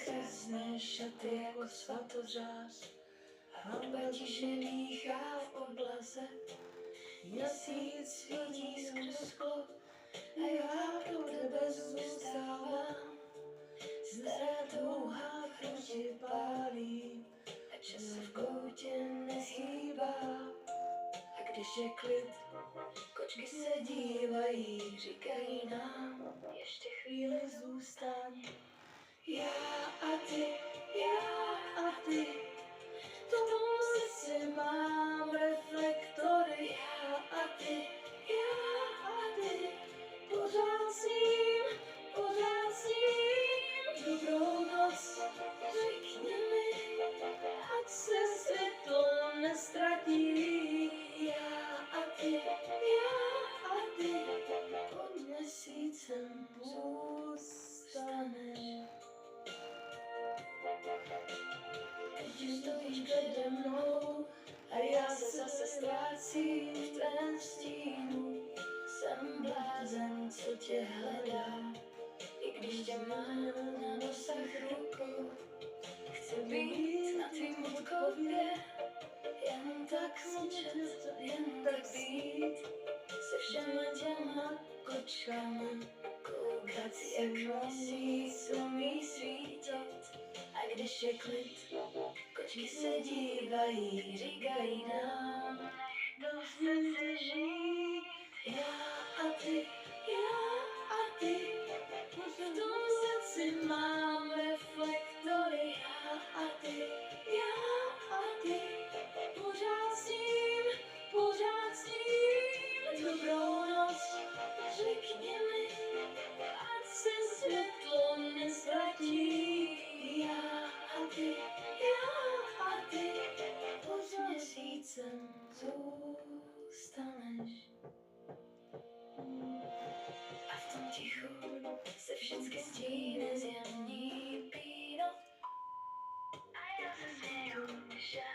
skresne šaty jako svatořád. Hamba tiše míchá v oblaze, měsíc svítí skrz sklo a já pro tebe zůstávám. Stará touha v hrudi pálí a čas se v koutě neshýbá. A když je klid, kočky se dívají, říkají nám, ještě chvíli zůstaň. Já a ty, v tom srdci mám reflektory. Já a ty, pořád sním, dobrou noc, řekni mi, ať se světlo nestratí. Já a ty, pod měsícem zůstaneš. Teď stojíš přede mnou a já se zase ztrácím v tvém stínu. Jsem blázen, co tě hledá, i když tě mám na dosah rukou. Chci být na tvým podkově, jen tak mlčet, jen tak být. Se všema těma kočkama, koukat, jak měsíc umí svítit. A když je klid, kočky se dívají, říkají nám, nech se žít. Já a ty, v tom srdci mám reflektory. Já a ty, pořád sním, dobrou noc, řekni mi, ať se světlo neztratí. Já a ty, pod měsícem zůstaneš. A v tom tichu se vždycky stíne zjemní píno. A já se směju, když já